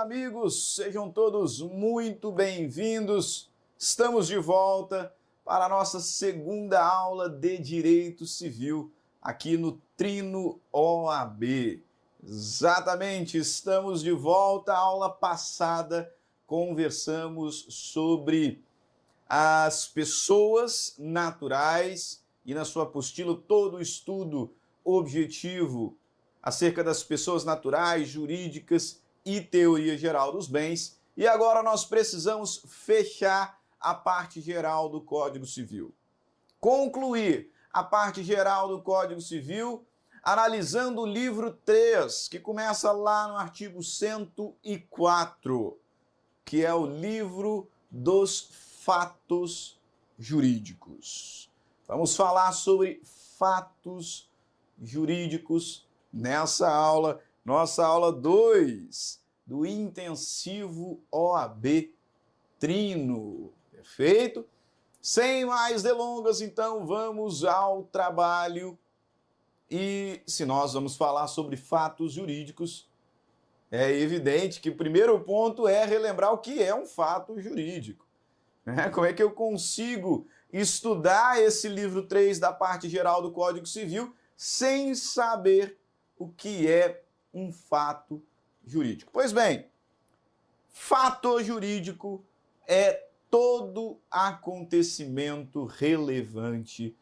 amigos, sejam todos muito bem-vindos. Estamos de volta para a nossa segunda aula de Direito Civil aqui no Trino OAB. Exatamente, estamos de volta. A aula passada conversamos sobre as pessoas naturais e na sua apostila todo o estudo objetivo acerca das pessoas naturais, jurídicas e teoria geral dos bens. E agora nós precisamos fechar a parte geral do Código Civil. Concluir a parte geral do Código Civil analisando o livro 3, que começa lá no artigo 104, que é o livro dos fatos jurídicos. Vamos falar sobre fatos jurídicos nessa aula, nossa aula 2 do intensivo OAB Trino. Perfeito? Sem mais delongas, então vamos ao trabalho. E se nós vamos falar sobre fatos jurídicos, é evidente que o primeiro ponto é relembrar o que é um fato jurídico. Como é que eu consigo estudar esse livro 3 da parte geral do Código Civil sem saber o que é um fato jurídico? Pois bem, fato jurídico é todo acontecimento relevante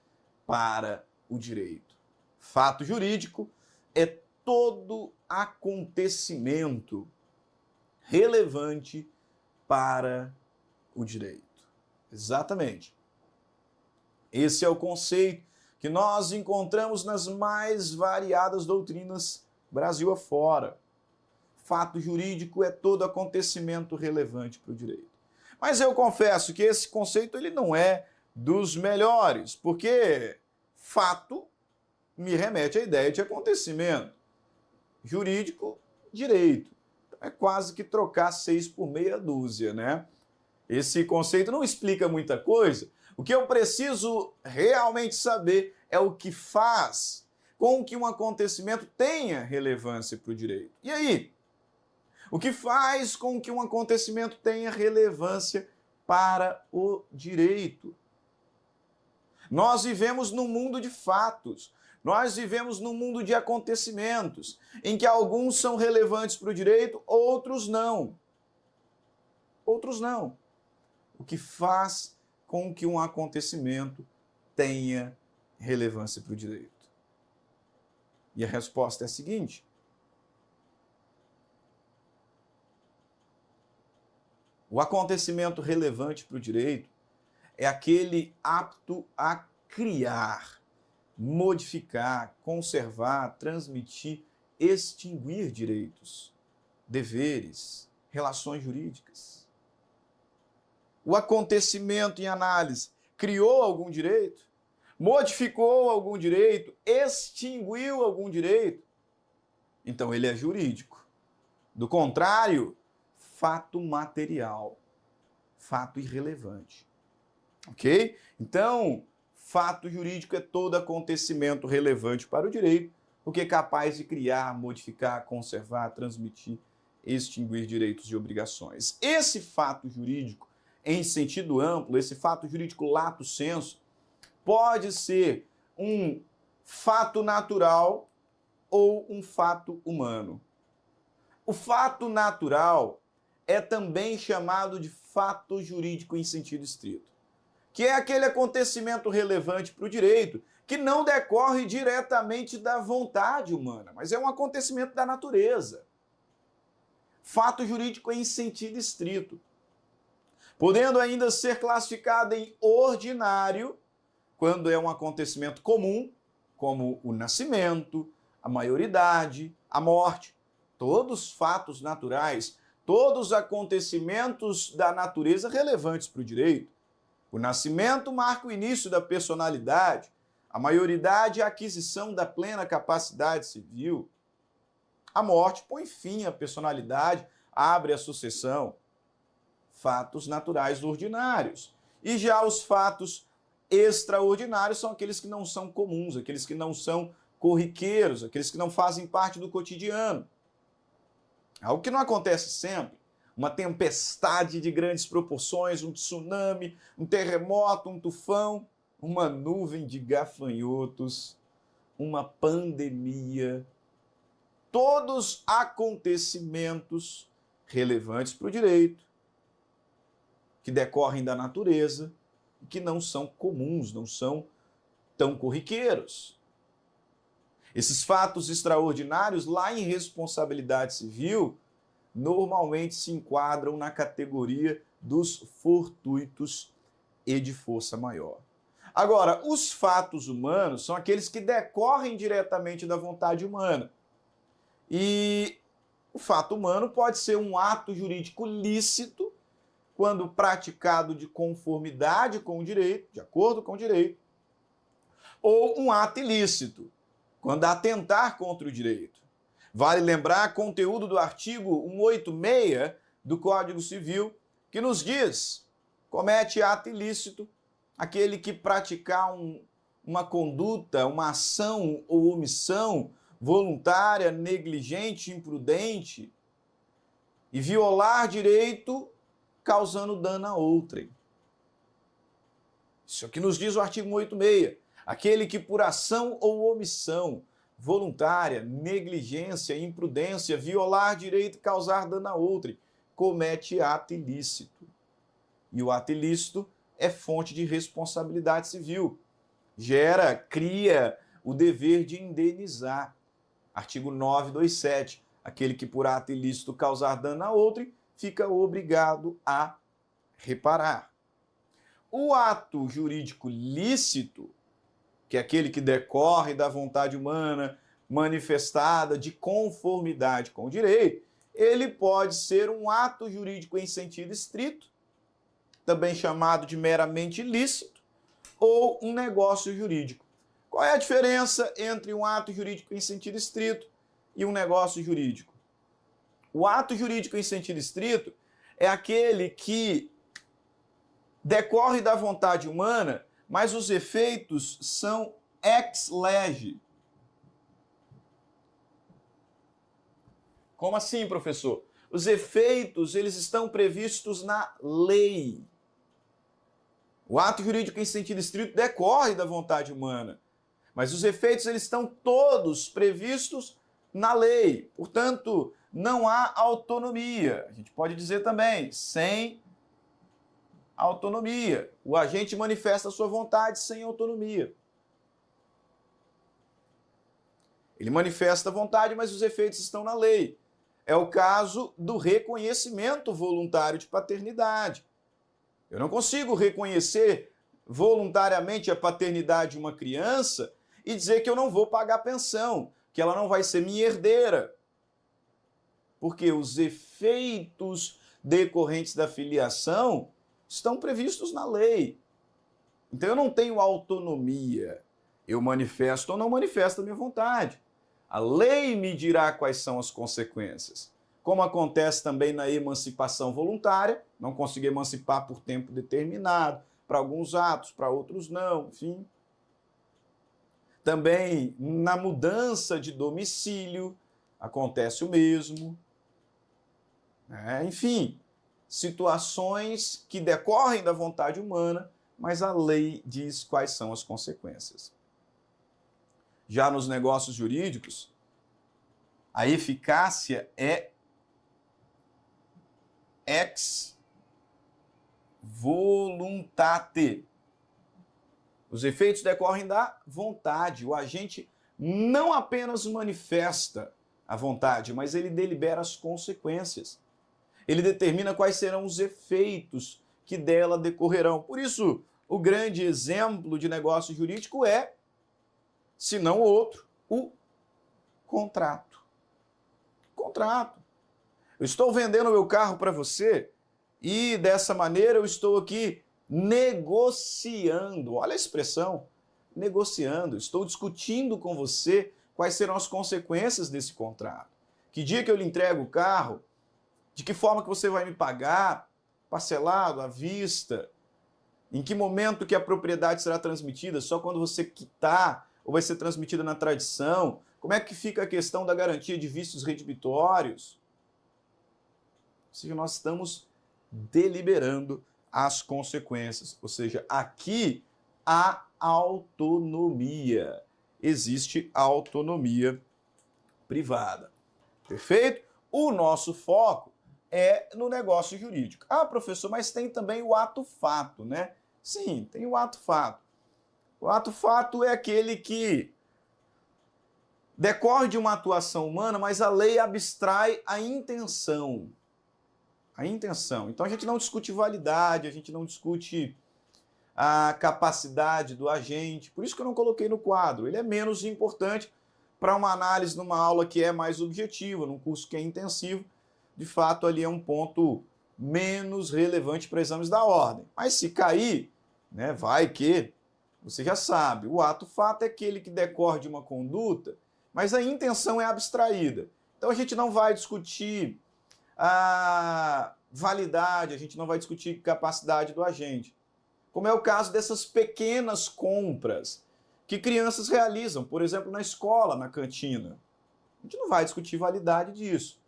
para o direito. Fato jurídico é todo acontecimento relevante para o direito. Exatamente. Esse é o conceito que nós encontramos nas mais variadas doutrinas Brasil afora. Fato jurídico é todo acontecimento relevante para o direito. Mas eu confesso que esse conceito ele não é dos melhores, porque fato me remete à ideia de acontecimento. Jurídico, direito. Então é quase que trocar 6 por meia dúzia, né? Esse conceito não explica muita coisa. O que eu preciso realmente saber é o que faz com que um acontecimento tenha relevância para o direito. E aí? O que faz com que um acontecimento tenha relevância para o direito? Nós vivemos num mundo de fatos. Nós vivemos num mundo de acontecimentos, em que alguns são relevantes para o direito, outros não. Outros não. O que faz com que um acontecimento tenha relevância para o direito? E a resposta é a seguinte: o acontecimento relevante para o direito é aquele apto a criar, modificar, conservar, transmitir, extinguir direitos, deveres, relações jurídicas. O acontecimento em análise criou algum direito? Modificou algum direito? Extinguiu algum direito? Então ele é jurídico. Do contrário, fato material, fato irrelevante. Ok? Então, fato jurídico é todo acontecimento relevante para o direito, porque é capaz de criar, modificar, conservar, transmitir, extinguir direitos e obrigações. Esse fato jurídico, em sentido amplo, esse fato jurídico lato sensu, pode ser um fato natural ou um fato humano. O fato natural é também chamado de fato jurídico em sentido estrito, que é aquele acontecimento relevante para o direito que não decorre diretamente da vontade humana, mas é um acontecimento da natureza. Fato jurídico em sentido estrito, podendo ainda ser classificado em ordinário, quando é um acontecimento comum, como o nascimento, a maioridade, a morte. Todos fatos naturais, todos os acontecimentos da natureza relevantes para o direito. O nascimento marca o início da personalidade, a maioridade é a aquisição da plena capacidade civil. A morte põe fim à personalidade, abre a sucessão. Fatos naturais ordinários. E já os fatos extraordinários são aqueles que não são comuns, aqueles que não são corriqueiros, aqueles que não fazem parte do cotidiano. Algo que não acontece sempre. Uma tempestade de grandes proporções, um tsunami, um terremoto, um tufão, uma nuvem de gafanhotos, uma pandemia. Todos acontecimentos relevantes para o direito, que decorrem da natureza e que não são comuns, não são tão corriqueiros. Esses fatos extraordinários, lá em responsabilidade civil, normalmente se enquadram na categoria dos fortuitos e de força maior. Agora, os fatos humanos são aqueles que decorrem diretamente da vontade humana. E o fato humano pode ser um ato jurídico lícito, quando praticado de conformidade com o direito, de acordo com o direito, ou um ato ilícito, quando atentar contra o direito. Vale lembrar conteúdo do artigo 186 do Código Civil, que nos diz: comete ato ilícito aquele que praticar uma conduta, uma ação ou omissão voluntária, negligente, imprudente e violar direito causando dano a outrem. Isso é o que nos diz o artigo 186. Aquele que por ação ou omissão voluntária, negligência, imprudência, violar direito e causar dano a outrem, comete ato ilícito. E o ato ilícito é fonte de responsabilidade civil. Cria o dever de indenizar. Artigo 927. Aquele que por ato ilícito causar dano a outrem, fica obrigado a reparar. O ato jurídico lícito, que é aquele que decorre da vontade humana manifestada de conformidade com o direito, ele pode ser um ato jurídico em sentido estrito, também chamado de meramente lícito, ou um negócio jurídico. Qual é a diferença entre um ato jurídico em sentido estrito e um negócio jurídico? O ato jurídico em sentido estrito é aquele que decorre da vontade humana, mas os efeitos são ex lege. Como assim, professor? Os efeitos, eles estão previstos na lei. O ato jurídico em sentido estrito decorre da vontade humana, mas os efeitos, eles estão todos previstos na lei. Portanto, não há autonomia. A gente pode dizer também, sem autonomia. O agente manifesta a sua vontade sem autonomia. Ele manifesta a vontade, mas os efeitos estão na lei. É o caso do reconhecimento voluntário de paternidade. Eu não consigo reconhecer voluntariamente a paternidade de uma criança e dizer que eu não vou pagar pensão, que ela não vai ser minha herdeira. Porque os efeitos decorrentes da filiação estão previstos na lei. Então eu não tenho autonomia. Eu manifesto ou não manifesto a minha vontade. A lei me dirá quais são as consequências. Como acontece também na emancipação voluntária, não consigo emancipar por tempo determinado, para alguns atos, para outros não, enfim. Também na mudança de domicílio acontece o mesmo. Enfim, situações que decorrem da vontade humana, mas a lei diz quais são as consequências. Já nos negócios jurídicos, a eficácia é ex voluntate. Os efeitos decorrem da vontade. O agente não apenas manifesta a vontade, mas ele delibera as consequências. Ele determina quais serão os efeitos que dela decorrerão. Por isso, o grande exemplo de negócio jurídico é, se não o outro, o contrato. Contrato. Eu estou vendendo meu carro para você e dessa maneira eu estou aqui negociando. Olha a expressão, negociando. Estou discutindo com você quais serão as consequências desse contrato. Que dia que eu lhe entrego o carro? De que forma que você vai me pagar? Parcelado, à vista? Em que momento que a propriedade será transmitida? Só quando você quitar? Ou vai ser transmitida na tradição? Como é que fica a questão da garantia de vícios redibitórios? seja, nós estamos deliberando as consequências. Ou seja, aqui há autonomia. Existe autonomia privada. Perfeito? O nosso foco é no negócio jurídico. Ah, professor, mas tem também o ato-fato, né? Sim, tem o ato-fato. O ato-fato é aquele que decorre de uma atuação humana, mas a lei abstrai a intenção. A intenção. Então a gente não discute validade, a gente não discute a capacidade do agente. Por isso que eu não coloquei no quadro. Ele é menos importante para uma análise numa aula que é mais objetiva, num curso que é intensivo. De fato, ali é um ponto menos relevante para exames da ordem. Mas se cair, né, vai que, você já sabe, o ato-fato é aquele que decorre de uma conduta, mas a intenção é abstraída. Então a gente não vai discutir a validade, a gente não vai discutir capacidade do agente. Como é o caso dessas pequenas compras que crianças realizam, por exemplo, na escola, na cantina. A gente não vai discutir validade disso.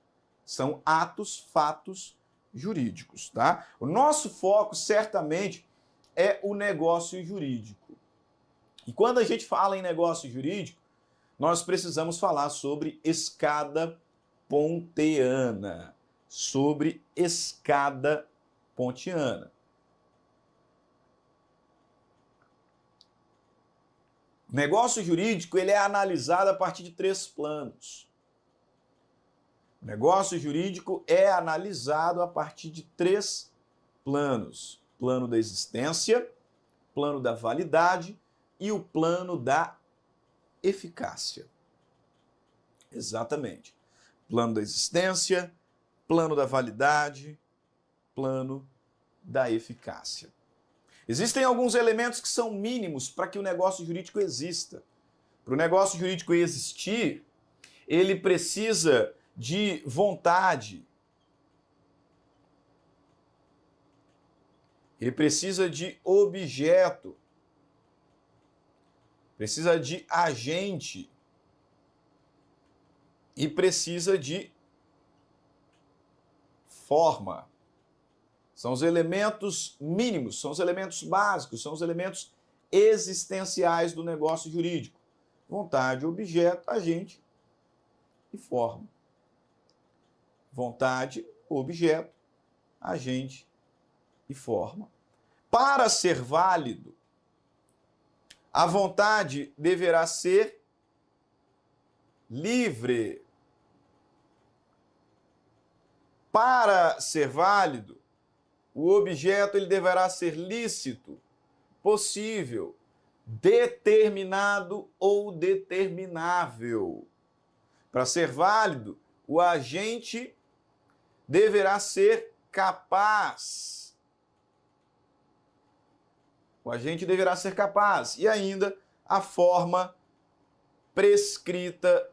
São atos, fatos jurídicos, tá? O nosso foco, certamente, é o negócio jurídico. E quando a gente fala em negócio jurídico, nós precisamos falar sobre escada pontiana. Sobre escada pontiana. O negócio jurídico ele é analisado a partir de 3 planos. O negócio jurídico é analisado a partir de 3 planos. Plano da existência, plano da validade e o plano da eficácia. Exatamente. Plano da existência, plano da validade, plano da eficácia. Existem alguns elementos que são mínimos para que o negócio jurídico exista. Para o negócio jurídico existir, ele precisa de vontade. Ele precisa de objeto. Precisa de agente. E precisa de forma. São os elementos mínimos, são os elementos básicos, são os elementos existenciais do negócio jurídico. Vontade, objeto, agente e forma. Vontade, objeto, agente e forma. Para ser válido, a vontade deverá ser livre. Para ser válido, o objeto ele deverá ser lícito, possível, determinado ou determinável. Para ser válido, o agente deverá ser capaz. O agente deverá ser capaz. E ainda a forma prescrita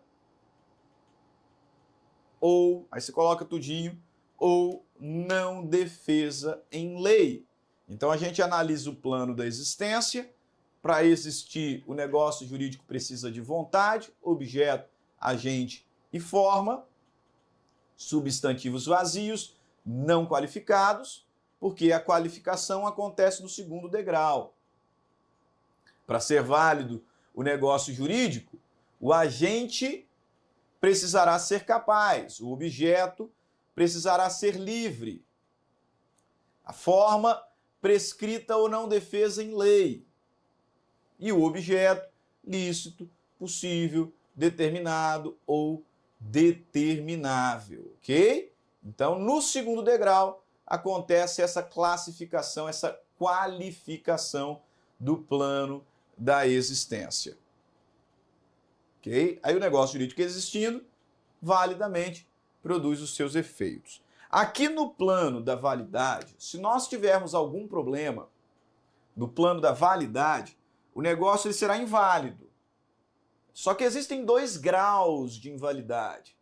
ou, aí você coloca tudinho, ou não defesa em lei. Então a gente analisa o plano da existência. Para existir, o negócio jurídico precisa de vontade, objeto, agente e forma. Substantivos vazios, não qualificados, porque a qualificação acontece no segundo degrau. Para ser válido o negócio jurídico, o agente precisará ser capaz, o objeto precisará ser livre. A forma prescrita ou não defesa em lei. E o objeto lícito, possível, determinado ou determinável, ok? Então, no segundo degrau, acontece essa classificação, essa qualificação do plano da existência. Ok? Aí o negócio jurídico existindo, validamente, produz os seus efeitos. Aqui no plano da validade, se nós tivermos algum problema no plano da validade, o negócio ele será inválido. Só que existem 2 graus de invalidade.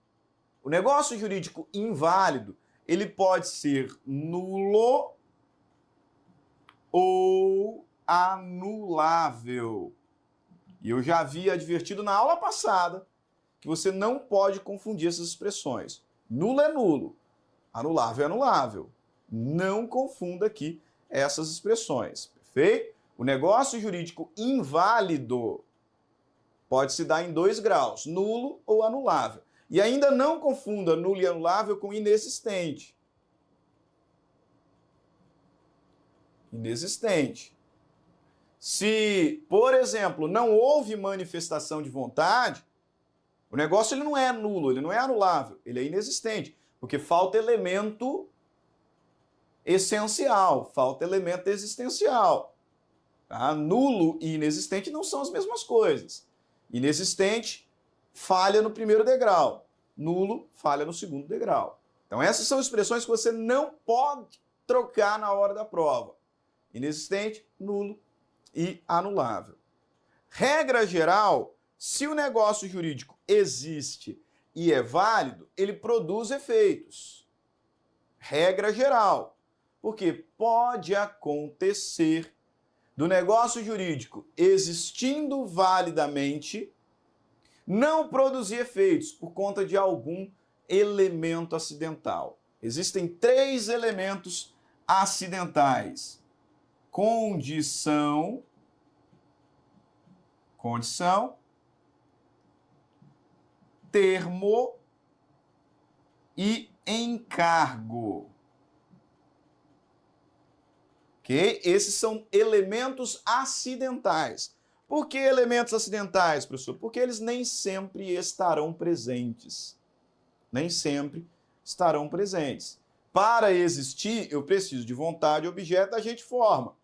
O negócio jurídico inválido, ele pode ser nulo ou anulável. E eu já havia advertido na aula passada que você não pode confundir essas expressões. Nulo é nulo. Anulável é anulável. Não confunda aqui essas expressões, perfeito? O negócio jurídico inválido pode se dar em 2 graus, nulo ou anulável. E ainda não confunda nulo e anulável com inexistente. Inexistente. Se, por exemplo, não houve manifestação de vontade, o negócio ele não é nulo, ele não é anulável, ele é inexistente, porque falta elemento essencial, falta elemento existencial. Tá? Nulo e inexistente não são as mesmas coisas. Inexistente falha no primeiro degrau, nulo falha no segundo degrau. Então essas são expressões que você não pode trocar na hora da prova. Inexistente, nulo e anulável. Regra geral, se o negócio jurídico existe e é válido, ele produz efeitos. Regra geral. Porque pode acontecer do negócio jurídico existindo validamente não produzir efeitos por conta de algum elemento acidental. Existem 3 elementos acidentais: condição, termo e encargo. Ok? Esses são elementos acidentais. Por que elementos acidentais, professor? Porque eles nem sempre estarão presentes. Nem sempre estarão presentes. Para existir, eu preciso de vontade, objeto, agente, forma.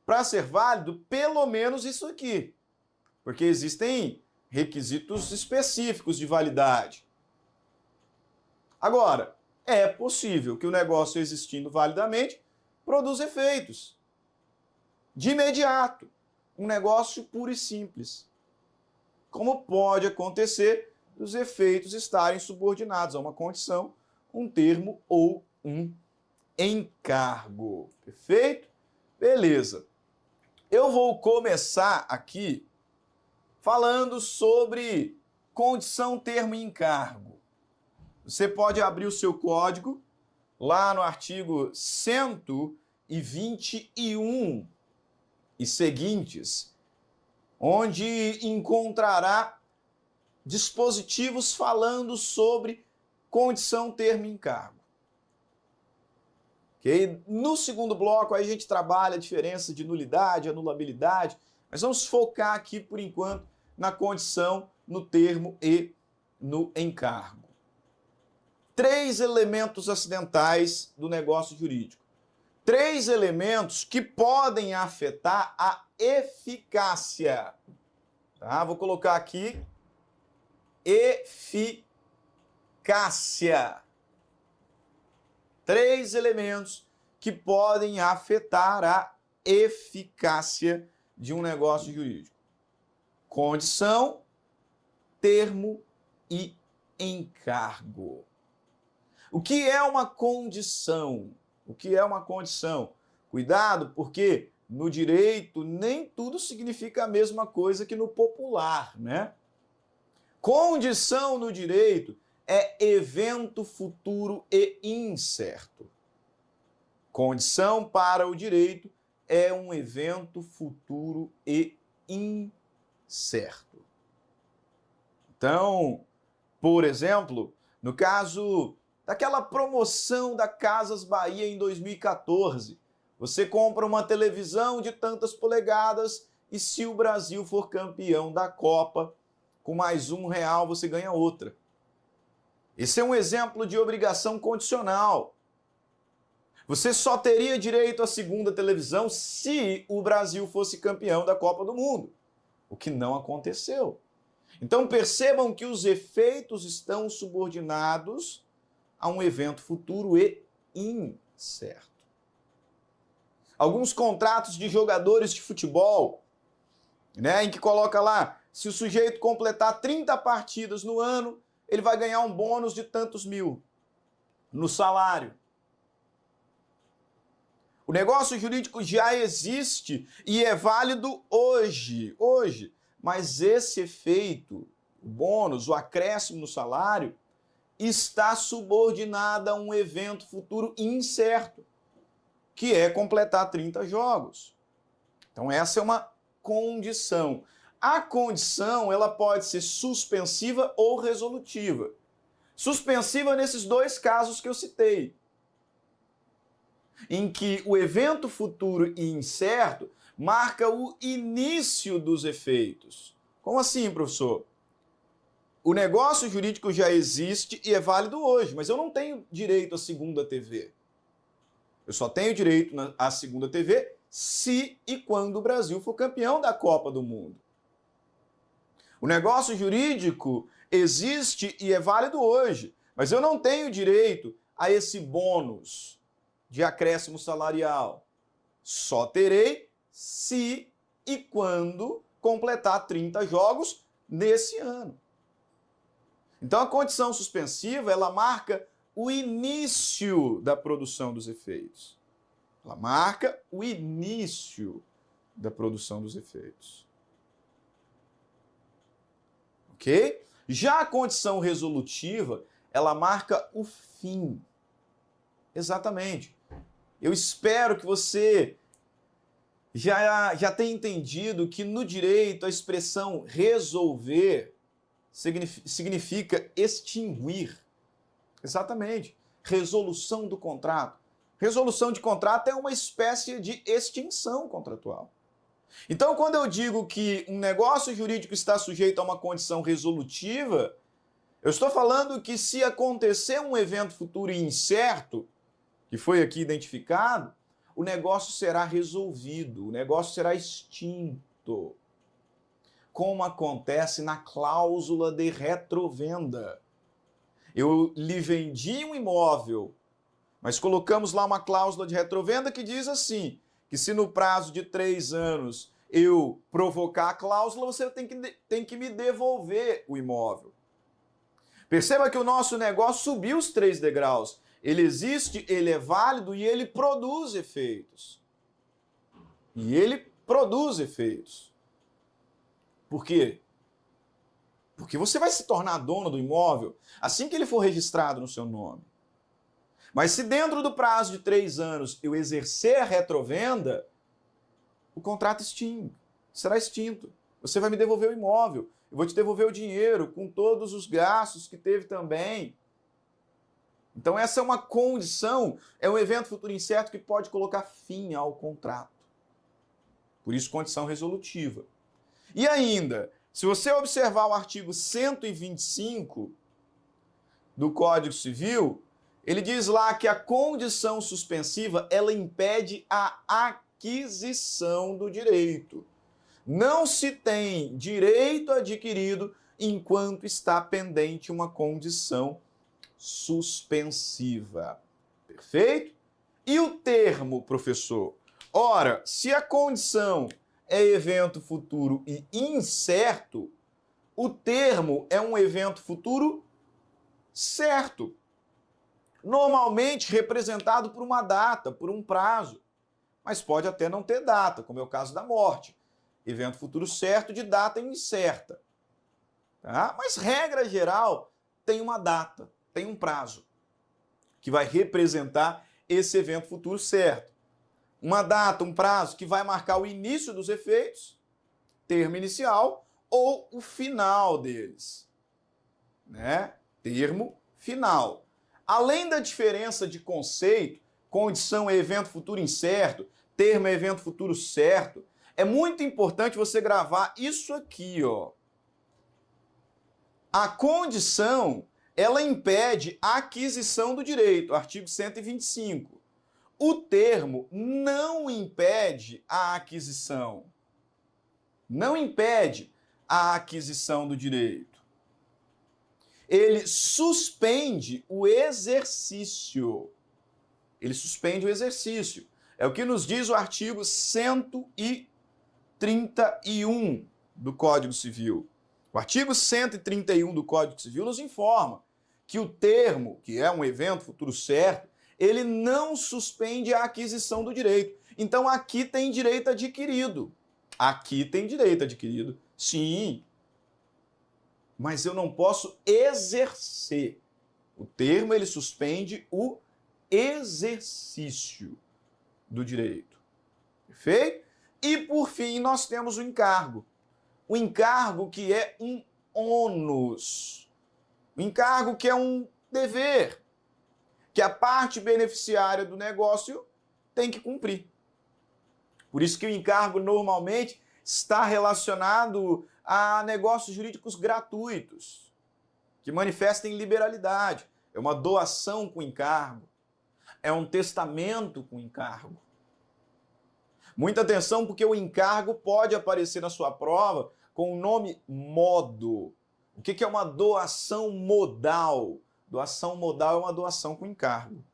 Para ser válido, pelo menos isso aqui. Porque existem requisitos específicos de validade. Agora, é possível que o negócio existindo validamente produza efeitos. De imediato. Um negócio puro e simples. Como pode acontecer os efeitos estarem subordinados a uma condição, um termo ou um encargo. Perfeito? Beleza. Eu vou começar aqui falando sobre condição, termo e encargo. Você pode abrir o seu código lá no artigo 121 e seguintes, onde encontrará dispositivos falando sobre condição, termo e encargo. Okay? No segundo bloco, aí a gente trabalha a diferença de nulidade, anulabilidade, mas vamos focar aqui, por enquanto, na condição, no termo e no encargo. 3 elementos acidentais do negócio jurídico. 3 elementos que podem afetar a eficácia. Tá? Vou colocar aqui eficácia. 3 elementos que podem afetar a eficácia de um negócio jurídico. Condição, termo e encargo. O que é uma condição? O que é uma condição? Cuidado, porque no direito nem tudo significa a mesma coisa que no popular, né? Condição no direito é evento futuro e incerto. Condição para o direito é um evento futuro e incerto. Então, por exemplo, no caso daquela promoção da Casas Bahia em 2014, você compra uma televisão de tantas polegadas e se o Brasil for campeão da Copa, com mais R$1 você ganha outra. Esse é um exemplo de obrigação condicional. Você só teria direito à segunda televisão se o Brasil fosse campeão da Copa do Mundo, o que não aconteceu. Então percebam que os efeitos estão subordinados a um evento futuro e incerto. Alguns contratos de jogadores de futebol, né, em que coloca lá, se o sujeito completar 30 partidas no ano, ele vai ganhar um bônus de tantos mil no salário. O negócio jurídico já existe e é válido hoje, mas esse efeito, o bônus, o acréscimo no salário, está subordinada a um evento futuro incerto, que é completar 30 jogos. Então essa é uma condição. A condição, ela pode ser suspensiva ou resolutiva. Suspensiva nesses dois casos que eu citei, em que o evento futuro e incerto marca o início dos efeitos. Como assim, professor? O negócio jurídico já existe e é válido hoje, mas eu não tenho direito à segunda TV. Eu só tenho direito à segunda TV se e quando o Brasil for campeão da Copa do Mundo. O negócio jurídico existe e é válido hoje, mas eu não tenho direito a esse bônus de acréscimo salarial. Só terei se e quando completar 30 jogos nesse ano. Então a condição suspensiva, ela marca o início da produção dos efeitos. Ela marca o início da produção dos efeitos. Ok? Já a condição resolutiva, ela marca o fim. Exatamente. Eu espero que você já tenha entendido que no direito a expressão resolver significa extinguir. Exatamente. Resolução do contrato. Resolução de contrato é uma espécie de extinção contratual. Então, quando eu digo que um negócio jurídico está sujeito a uma condição resolutiva, eu estou falando que se acontecer um evento futuro incerto, que foi aqui identificado, o negócio será resolvido, o negócio será extinto. Como acontece na cláusula de retrovenda. Eu lhe vendi um imóvel, mas colocamos lá uma cláusula de retrovenda que diz assim, que se no prazo de 3 anos eu provocar a cláusula, você tem que me devolver o imóvel. Perceba que o nosso negócio subiu os 3 degraus. Ele existe, ele é válido e ele produz efeitos. E ele produz efeitos. Por quê? Porque você vai se tornar dono do imóvel assim que ele for registrado no seu nome. Mas se dentro do prazo de 3 anos eu exercer a retrovenda, o contrato extingue, será extinto. Você vai me devolver o imóvel, eu vou te devolver o dinheiro com todos os gastos que teve também. Então essa é uma condição, é um evento futuro incerto que pode colocar fim ao contrato. Por isso, condição resolutiva. E ainda, se você observar o artigo 125 do Código Civil, ele diz lá que a condição suspensiva, ela impede a aquisição do direito. Não se tem direito adquirido enquanto está pendente uma condição suspensiva. Perfeito? E o termo, professor? Ora, se a condição é evento futuro e incerto, o termo é um evento futuro certo. Normalmente representado por uma data, por um prazo, mas pode até não ter data, como é o caso da morte. Evento futuro certo de data incerta. Tá? Mas, regra geral, tem uma data, tem um prazo, que vai representar esse evento futuro certo. Uma data, um prazo que vai marcar o início dos efeitos, termo inicial, ou o final deles. Né? Termo final. Além da diferença de conceito, condição é evento futuro incerto, termo é evento futuro certo, é muito importante você gravar isso aqui, ó. A condição, ela impede a aquisição do direito, artigo 125. O termo não impede a aquisição. Não impede a aquisição do direito. Ele suspende o exercício. Ele suspende o exercício. É o que nos diz o artigo 131 do Código Civil. O artigo 131 do Código Civil nos informa que o termo, que é um evento futuro certo, ele não suspende a aquisição do direito. Então aqui tem direito adquirido. Aqui tem direito adquirido, sim. Mas eu não posso exercer O termo, ele suspende o exercício do direito. Perfeito? E, por fim, nós temos o encargo. O encargo que é um ônus. O encargo que é um dever, que a parte beneficiária do negócio tem que cumprir. Por isso que o encargo normalmente está relacionado a negócios jurídicos gratuitos, que manifestem liberalidade. É uma doação com encargo, é um testamento com encargo. Muita atenção, porque o encargo pode aparecer na sua prova com o nome modo. O que é uma doação modal? Doação modal é uma doação com encargo.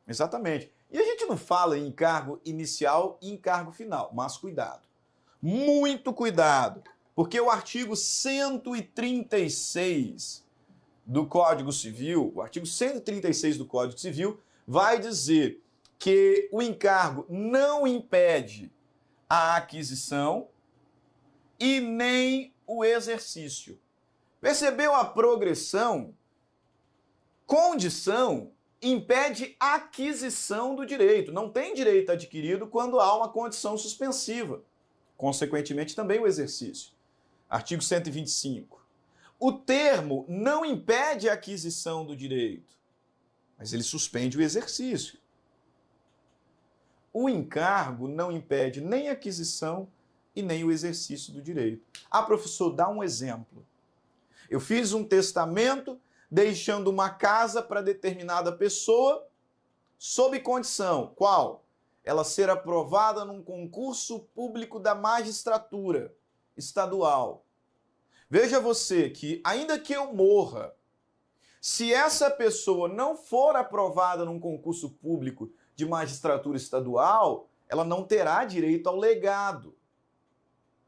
Exatamente. E a gente não fala em encargo inicial e encargo final, mas cuidado. Muito cuidado, porque o artigo 136 do Código Civil, o artigo 136 do Código Civil, vai dizer que o encargo não impede a aquisição e nem o exercício. Percebeu a progressão? Condição impede a aquisição do direito. Não tem direito adquirido quando há uma condição suspensiva. Consequentemente, também o exercício. Artigo 125. O termo não impede a aquisição do direito, mas ele suspende o exercício. O encargo não impede nem a aquisição e nem o exercício do direito. Ah, professor, dá um exemplo. Eu fiz um testamento deixando uma casa para determinada pessoa sob condição. Qual? Ela ser aprovada num concurso público da magistratura estadual. Veja você que, ainda que eu morra, se essa pessoa não for aprovada num concurso público de magistratura estadual, ela não terá direito ao legado.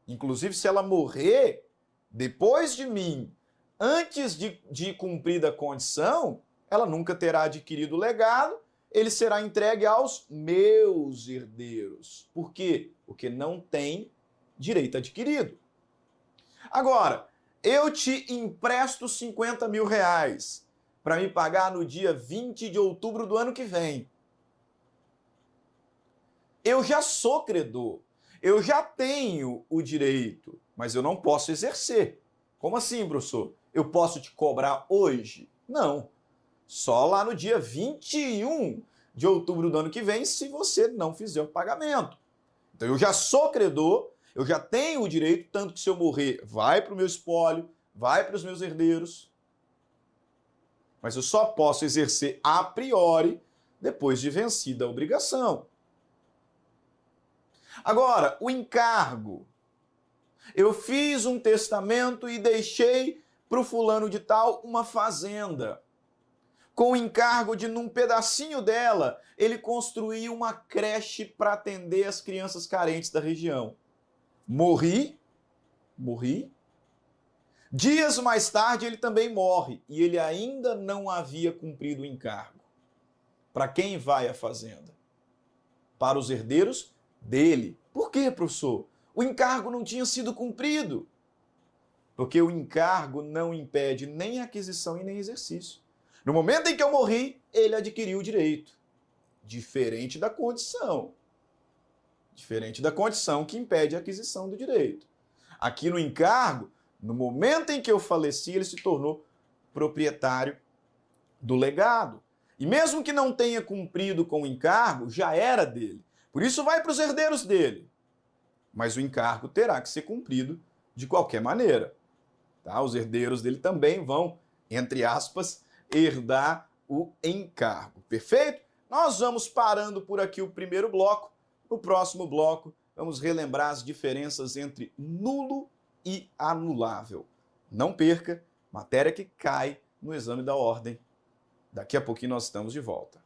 Inclusive, se ela morrer depois de mim, antes de cumprida a condição, ela nunca terá adquirido o legado, ele será entregue aos meus herdeiros. Por quê? Porque não tem direito adquirido. Agora, eu te empresto 50 mil reais para me pagar no dia 20 de outubro do ano que vem. Eu já sou credor, eu já tenho o direito, mas eu não posso exercer. Como assim, professor? Eu posso te cobrar hoje? Não. Só lá no dia 21 de outubro do ano que vem, se você não fizer o pagamento. Então eu já sou credor, eu já tenho o direito, tanto que se eu morrer, vai para o meu espólio, vai para os meus herdeiros. Mas eu só posso exercer a priori depois de vencida a obrigação. Agora, o encargo. Eu fiz um testamento e deixei para o fulano de tal uma fazenda, com o encargo de, num pedacinho dela, ele construir uma creche para atender as crianças carentes da região. Morri. Dias mais tarde ele também morre e ele ainda não havia cumprido o encargo. Para quem vai a fazenda? Para os herdeiros dele. Por quê, professor? O encargo não tinha sido cumprido. Porque o encargo não impede nem aquisição e nem exercício. No momento em que eu morri, ele adquiriu o direito. Diferente da condição. Diferente da condição que impede a aquisição do direito. Aqui no encargo, no momento em que eu faleci, ele se tornou proprietário do legado. E mesmo que não tenha cumprido com o encargo, já era dele. Por isso vai para os herdeiros dele. Mas o encargo terá que ser cumprido de qualquer maneira. Tá? Os herdeiros dele também vão, entre aspas, herdar o encargo. Perfeito? Nós vamos parando por aqui o primeiro bloco. No próximo bloco, vamos relembrar as diferenças entre nulo e anulável. Não perca, matéria que cai no exame da ordem. Daqui a pouquinho nós estamos de volta.